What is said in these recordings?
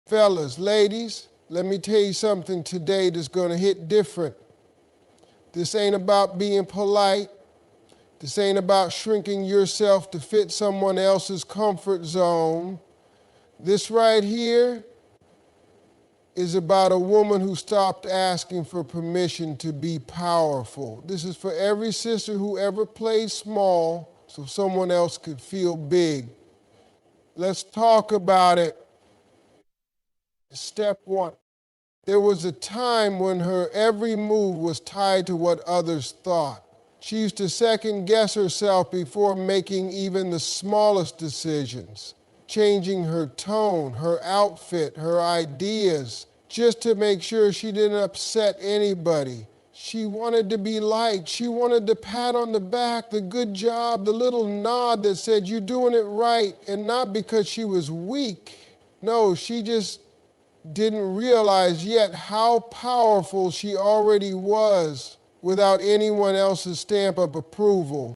Fellas, ladies, let me tell you something today that's going to hit different. This ain't about being polite. This ain't about shrinking yourself to fit someone else's comfort zone. This right here is about a woman who stopped asking for permission to be powerful. This is for every sister who ever played small so someone else could feel big. Let's talk about it. Step one. There was a time when her every move was tied to what others thought. She used to second guess herself before making even the smallest decisions, changing her tone, her outfit, her ideas, just to make sure she didn't upset anybody. She wanted to be liked. She wanted the pat on the back, the good job, the little nod that said, "You're doing it right," and not because she was weak. No, she just didn't realize yet how powerful she already was without anyone else's stamp of approval.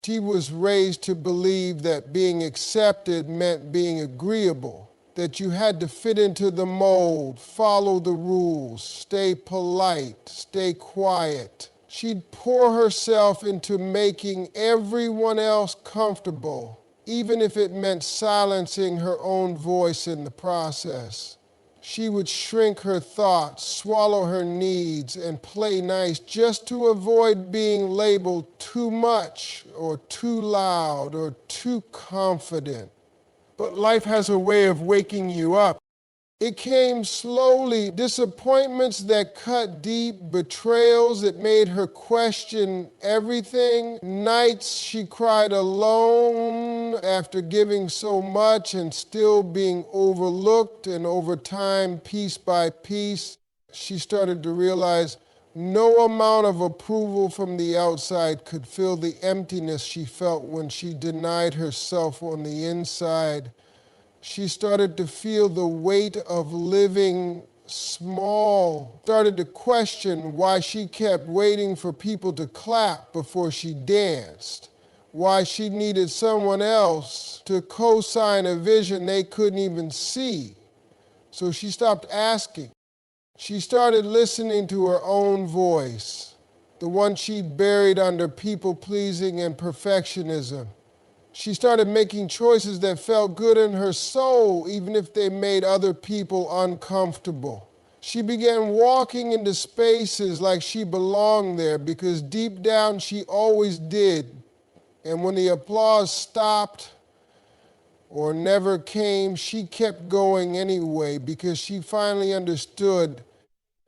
She was raised to believe that being accepted meant being agreeable, that you had to fit into the mold, follow the rules, stay polite, stay quiet. She'd pour herself into making everyone else comfortable, even if it meant silencing her own voice in the process. She would shrink her thoughts, swallow her needs, and play nice just to avoid being labeled too much or too loud or too confident. But life has a way of waking you up. It came slowly, disappointments that cut deep, betrayals that made her question everything, nights she cried alone after giving so much and still being overlooked, and over time, piece by piece, she started to realize no amount of approval from the outside could fill the emptiness she felt when she denied herself on the inside. She started to feel the weight of living small, started to question why she kept waiting for people to clap before she danced, why she needed someone else to co-sign a vision they couldn't even see. So she stopped asking. She started listening to her own voice, the one she'd buried under people-pleasing and perfectionism. She started making choices that felt good in her soul, even if they made other people uncomfortable. She began walking into spaces like she belonged there because deep down she always did. And when the applause stopped or never came, she kept going anyway because she finally understood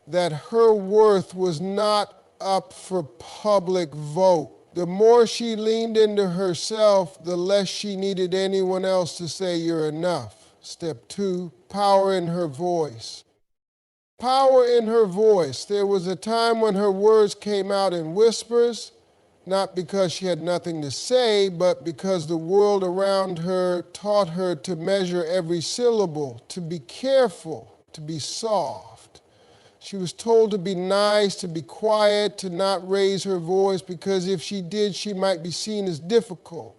that her worth was not up for public vote. The more she leaned into herself, the less she needed anyone else to say you're enough. Step two, power in her voice. Power in her voice. There was a time when her words came out in whispers, not because she had nothing to say, but because the world around her taught her to measure every syllable, to be careful, to be soft. She was told to be nice, to be quiet, to not raise her voice, because if she did, she might be seen as difficult.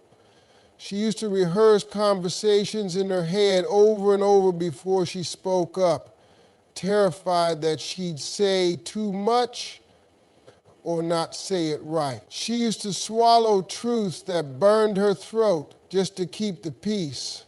She used to rehearse conversations in her head over and over before she spoke up, terrified that she'd say too much or not say it right. She used to swallow truths that burned her throat just to keep the peace.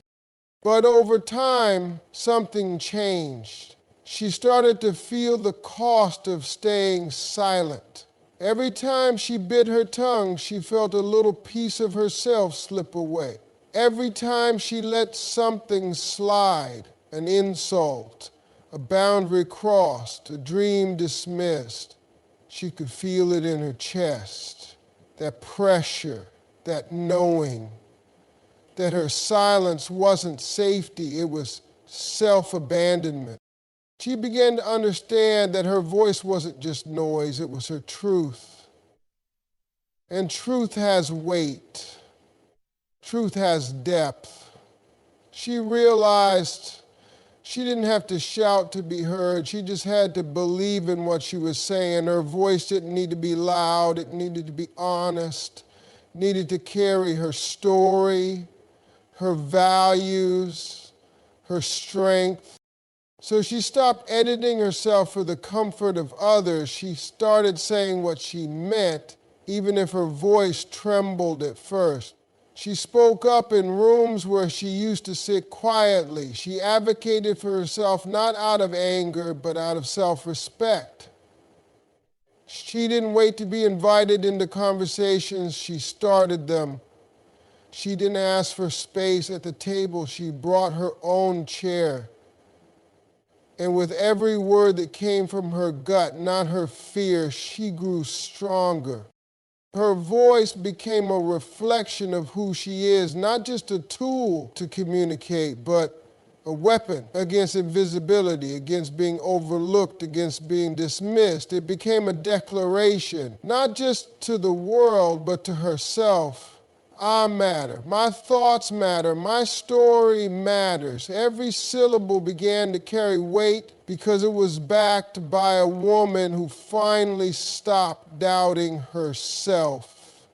But over time, something changed. She started to feel the cost of staying silent. Every time she bit her tongue, she felt a little piece of herself slip away. Every time she let something slide, an insult, a boundary crossed, a dream dismissed, she could feel it in her chest, that pressure, that knowing, that her silence wasn't safety, it was self-abandonment. She began to understand that her voice wasn't just noise, it was her truth. And truth has weight. Truth has depth. She realized she didn't have to shout to be heard. She just had to believe in what she was saying. Her voice didn't need to be loud. It needed to be honest. It needed to carry her story, her values, her strength. So she stopped editing herself for the comfort of others. She started saying what she meant, even if her voice trembled at first. She spoke up in rooms where she used to sit quietly. She advocated for herself not out of anger, but out of self-respect. She didn't wait to be invited into conversations. She started them. She didn't ask for space at the table. She brought her own chair. And with every word that came from her gut, not her fear, she grew stronger. Her voice became a reflection of who she is, not just a tool to communicate, but a weapon against invisibility, against being overlooked, against being dismissed. It became a declaration, not just to the world, but to herself. I matter. My thoughts matter. My story matters. Every syllable began to carry weight because it was backed by a woman who finally stopped doubting herself.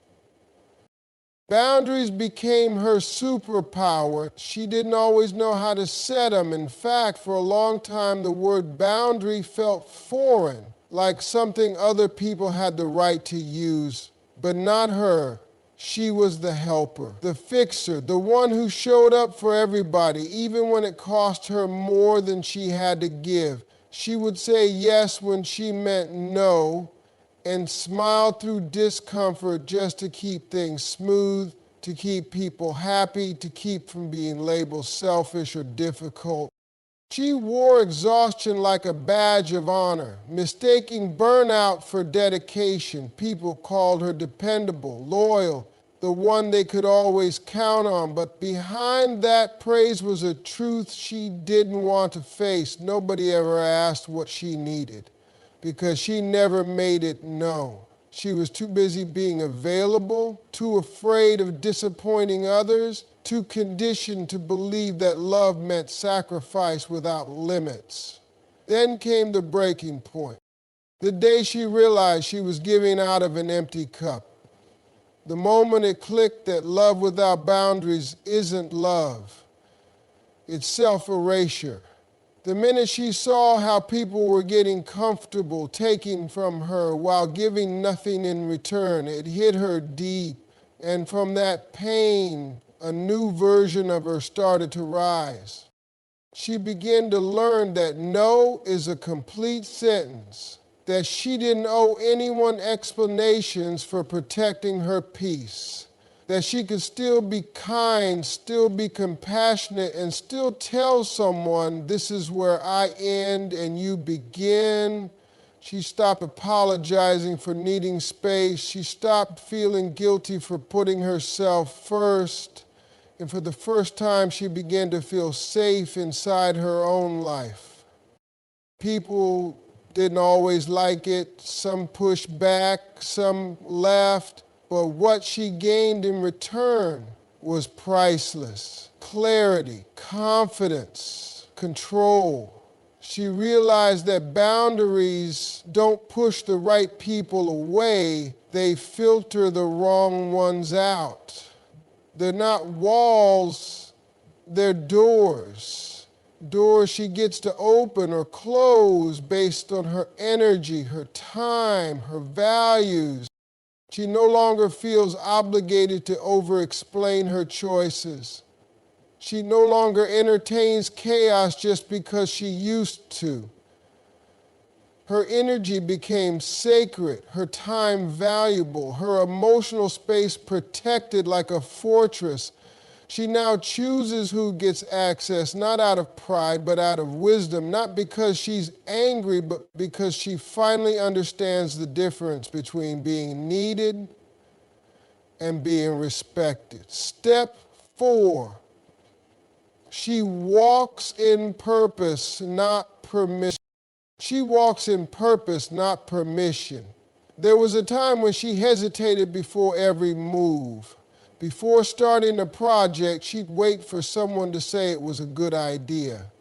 Boundaries became her superpower. She didn't always know how to set them. In fact, for a long time, the word boundary felt foreign, like something other people had the right to use, but not her. She was the helper, the fixer, the one who showed up for everybody, even when it cost her more than she had to give. She would say yes when she meant no, and smile through discomfort just to keep things smooth, to keep people happy, to keep from being labeled selfish or difficult. She wore exhaustion like a badge of honor, mistaking burnout for dedication. People called her dependable, loyal, the one they could always count on. But behind that praise was a truth she didn't want to face. Nobody ever asked what she needed, because she never made it known. She was too busy being available, too afraid of disappointing others, too conditioned to believe that love meant sacrifice without limits. Then came the breaking point, the day she realized she was giving out of an empty cup. The moment it clicked that love without boundaries isn't love. It's self-erasure. The minute she saw how people were getting comfortable taking from her while giving nothing in return, it hit her deep. And from that pain, a new version of her started to rise. She began to learn that no is a complete sentence, that she didn't owe anyone explanations for protecting her peace, that she could still be kind, still be compassionate, and still tell someone, this is where I end and you begin. She stopped apologizing for needing space. She stopped feeling guilty for putting herself first. And for the first time, she began to feel safe inside her own life. People didn't always like it. Some pushed back, some left. But what she gained in return was priceless. Clarity, confidence, control. She realized that boundaries don't push the right people away, they filter the wrong ones out. They're not walls, they're doors. Doors she gets to open or close based on her energy, her time, her values. She no longer feels obligated to over-explain her choices. She no longer entertains chaos just because she used to. Her energy became sacred, her time valuable, her emotional space protected like a fortress. She now chooses who gets access, not out of pride, but out of wisdom, not because she's angry, but because she finally understands the difference between being needed and being respected. Step 4, she walks in purpose, not permission. She walks in purpose, not permission. There was a time when she hesitated before every move. Before starting a project, she'd wait for someone to say it was a good idea.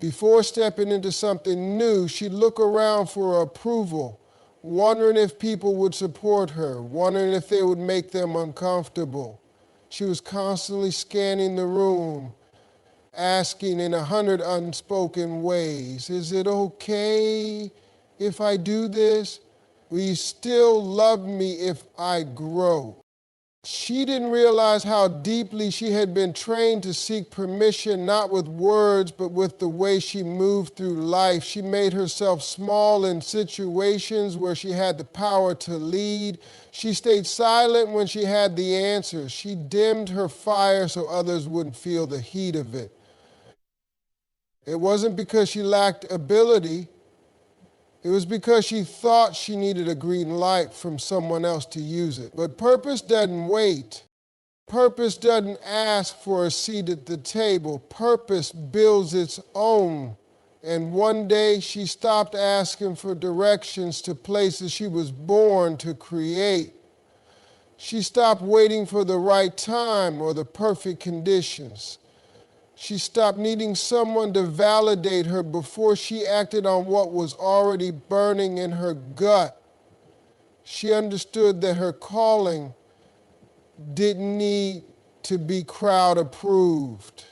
Before stepping into something new, she'd look around for approval, wondering if people would support her, wondering if they would make them uncomfortable. She was constantly scanning the room, asking in 100 unspoken ways, is it okay if I do this? Will you still love me if I grow? She didn't realize how deeply she had been trained to seek permission, not with words, but with the way she moved through life. She made herself small in situations where she had the power to lead. She stayed silent when she had the answers. She dimmed her fire so others wouldn't feel the heat of it. It wasn't because she lacked ability. It was because she thought she needed a green light from someone else to use it. But purpose doesn't wait. Purpose doesn't ask for a seat at the table. Purpose builds its own. And one day she stopped asking for directions to places she was born to create. She stopped waiting for the right time or the perfect conditions. She stopped needing someone to validate her before she acted on what was already burning in her gut. She understood that her calling didn't need to be crowd approved.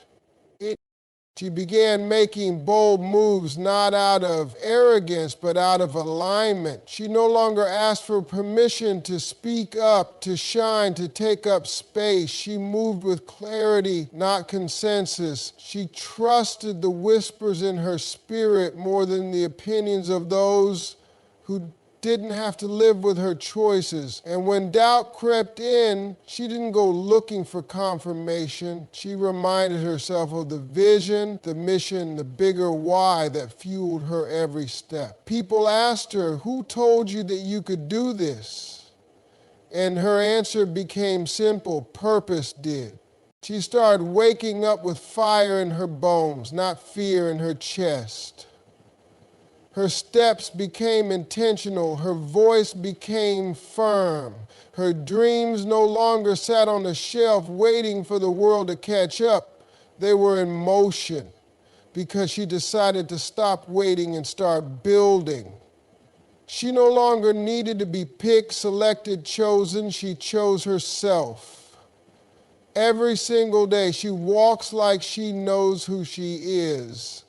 She began making bold moves not out of arrogance, but out of alignment. She no longer asked for permission to speak up, to shine, to take up space. She moved with clarity, not consensus. She trusted the whispers in her spirit more than the opinions of those who didn't have to live with her choices. And when doubt crept in, she didn't go looking for confirmation. She reminded herself of the vision, the mission, the bigger why that fueled her every step. People asked her, "Who told you that you could do this?" And her answer became simple: purpose did. She started waking up with fire in her bones, not fear in her chest. Her steps became intentional. Her voice became firm. Her dreams no longer sat on a shelf waiting for the world to catch up. They were in motion because she decided to stop waiting and start building. She no longer needed to be picked, selected, chosen. She chose herself. Every single day, she walks like she knows who she is.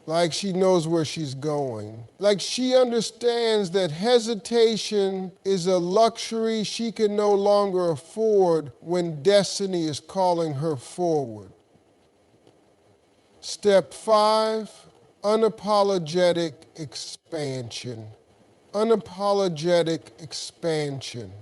Like she knows where she's going. Like she understands that hesitation is a luxury she can no longer afford when destiny is calling her forward. Step 5, unapologetic expansion. Unapologetic expansion.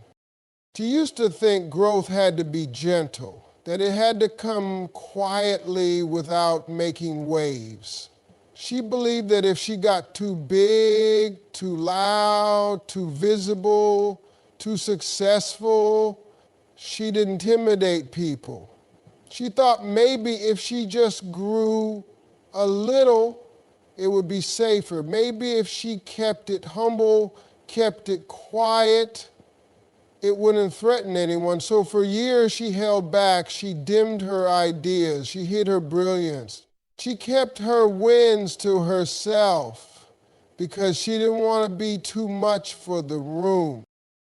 She used to think growth had to be gentle, that it had to come quietly without making waves. She believed that if she got too big, too loud, too visible, too successful, she'd intimidate people. She thought maybe if she just grew a little, it would be safer. Maybe if she kept it humble, kept it quiet, it wouldn't threaten anyone. So for years she held back. She dimmed her ideas. She hid her brilliance. She kept her wins to herself because she didn't want to be too much for the room.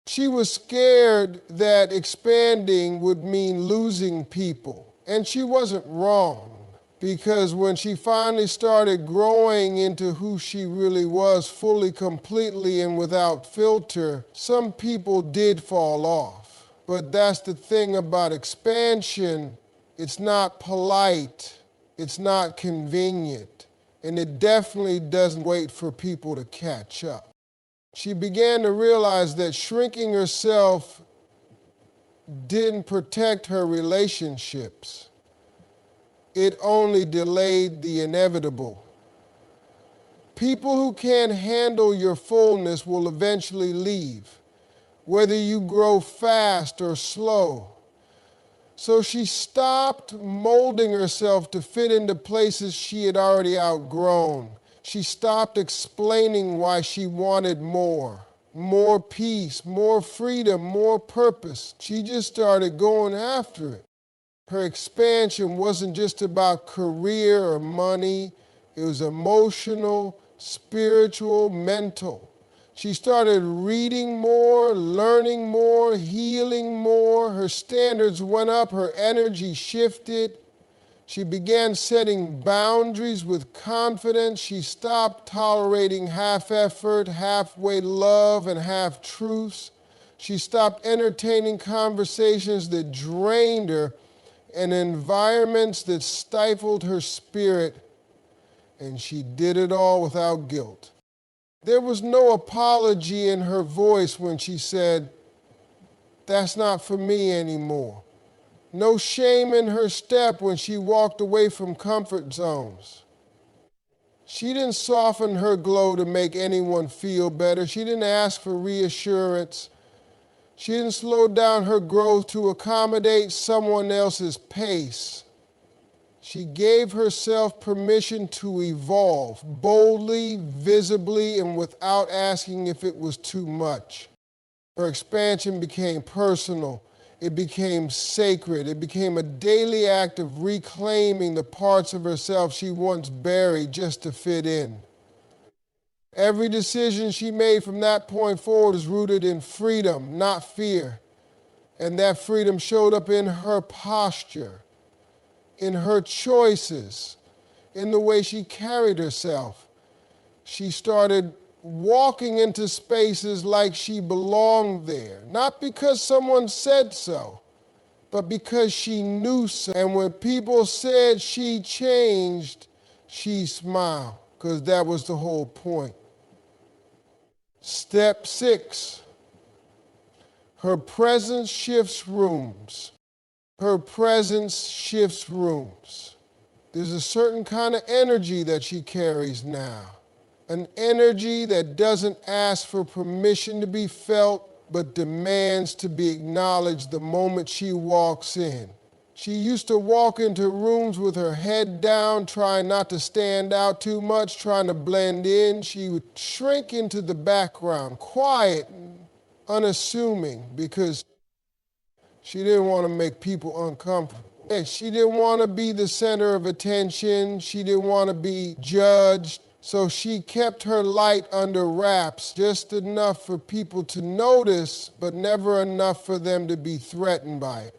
She was scared that expanding would mean losing people. And she wasn't wrong, because when she finally started growing into who she really was, fully, completely, and without filter, some people did fall off. But that's the thing about expansion. It's not polite. It's not convenient, and it definitely doesn't wait for people to catch up. She began to realize that shrinking herself didn't protect her relationships. It only delayed the inevitable. People who can't handle your fullness will eventually leave, whether you grow fast or slow. So she stopped molding herself to fit into places she had already outgrown. She stopped explaining why she wanted more peace, more freedom, more purpose. She just started going after it. Her expansion wasn't just about career or money. It was emotional, spiritual, mental. She started reading more, learning more, healing more. Her standards went up, her energy shifted. She began setting boundaries with confidence. She stopped tolerating half-effort, halfway love, and half-truths. She stopped entertaining conversations that drained her and environments that stifled her spirit, and she did it all without guilt. There was no apology in her voice when she said, "That's not for me anymore." No shame in her step when she walked away from comfort zones. She didn't soften her glow to make anyone feel better. She didn't ask for reassurance. She didn't slow down her growth to accommodate someone else's pace. She gave herself permission to evolve boldly, visibly, and without asking if it was too much. Her expansion became personal. It became sacred. It became a daily act of reclaiming the parts of herself she once buried just to fit in. Every decision she made from that point forward is rooted in freedom, not fear. And that freedom showed up in her posture, in her choices, in the way she carried herself. She started walking into spaces like she belonged there, not because someone said so, but because she knew so. And when people said she changed, she smiled, because that was the whole point. Step 6, her presence shifts rooms. Her presence shifts rooms. There's a certain kind of energy that she carries now. An energy that doesn't ask for permission to be felt, but demands to be acknowledged the moment she walks in. She used to walk into rooms with her head down, trying not to stand out too much, trying to blend in. She would shrink into the background, quiet and unassuming, because she didn't want to make people uncomfortable. She didn't want to be the center of attention. She didn't want to be judged. So she kept her light under wraps, just enough for people to notice, but never enough for them to be threatened by it.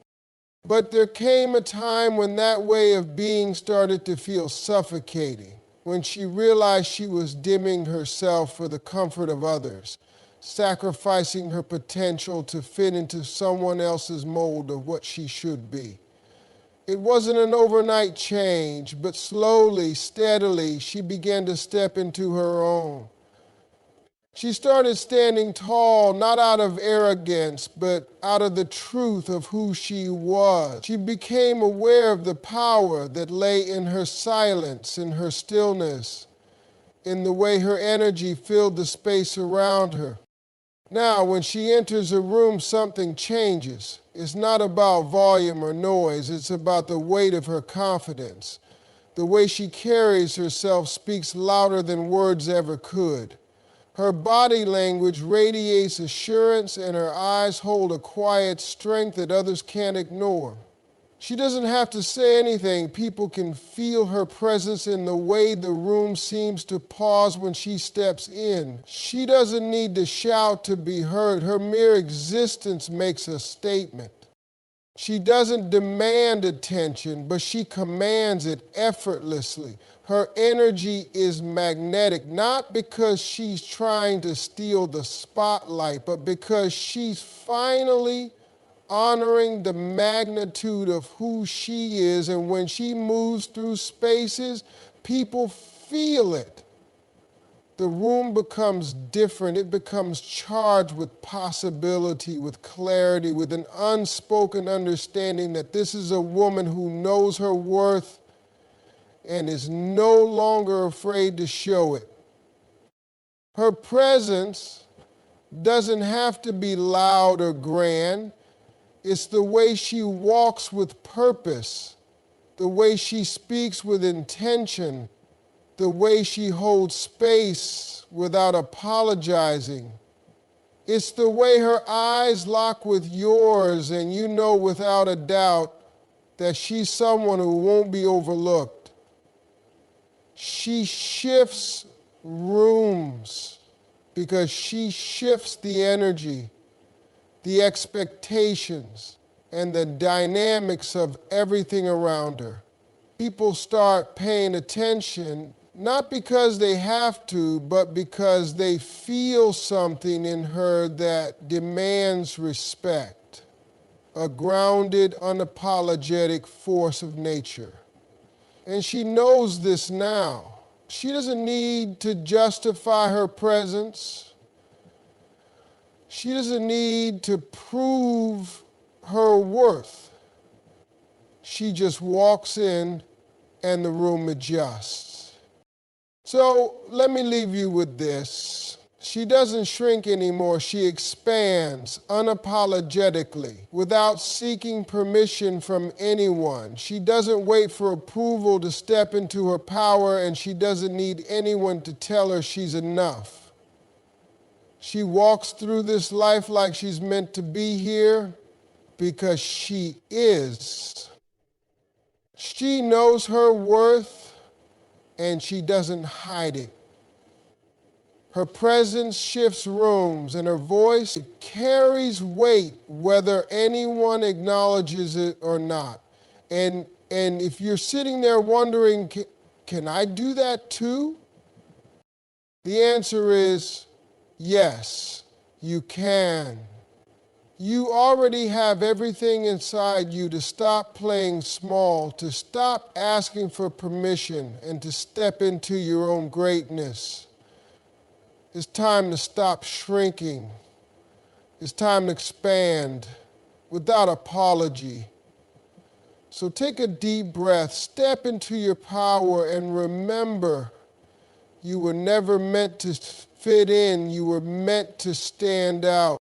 But there came a time when that way of being started to feel suffocating, when she realized she was dimming herself for the comfort of others, sacrificing her potential to fit into someone else's mold of what she should be. It wasn't an overnight change, but slowly, steadily, she began to step into her own. She started standing tall, not out of arrogance, but out of the truth of who she was. She became aware of the power that lay in her silence, in her stillness, in the way her energy filled the space around her. Now, when she enters a room, something changes. It's not about volume or noise. It's about the weight of her confidence. The way she carries herself speaks louder than words ever could. Her body language radiates assurance, and her eyes hold a quiet strength that others can't ignore. She doesn't have to say anything. People can feel her presence in the way the room seems to pause when she steps in. She doesn't need to shout to be heard. Her mere existence makes a statement. She doesn't demand attention, but she commands it effortlessly. Her energy is magnetic, not because she's trying to steal the spotlight, but because she's finally honoring the magnitude of who she is. And when she moves through spaces, people feel it. The room becomes different. It becomes charged with possibility, with clarity, with an unspoken understanding that this is a woman who knows her worth and is no longer afraid to show it. Her presence doesn't have to be loud or grand. It's the way she walks with purpose, the way she speaks with intention, the way she holds space without apologizing. It's the way her eyes lock with yours, and you know without a doubt that she's someone who won't be overlooked. She shifts rooms because she shifts the energy, the expectations, and the dynamics of everything around her. people start paying attention, not because they have to, but because they feel something in her that demands respect, a grounded, unapologetic force of nature. And she knows this now. She doesn't need to justify her presence. She doesn't need to prove her worth. She just walks in and the room adjusts. So let me leave you with this. She doesn't shrink anymore. She expands unapologetically without seeking permission from anyone. She doesn't wait for approval to step into her power, and she doesn't need anyone to tell her she's enough. She walks through this life like she's meant to be here because she is. She knows her worth, and she doesn't hide it. Her presence shifts rooms, and her voice carries weight whether anyone acknowledges it or not. And if you're sitting there wondering, can I do that too? The answer is yes, you can. You already have everything inside you to stop playing small, to stop asking for permission, and to step into your own greatness. It's time to stop shrinking. It's time to expand without apology. So take a deep breath, step into your power, and remember, you were never meant to fit in. You were meant to stand out.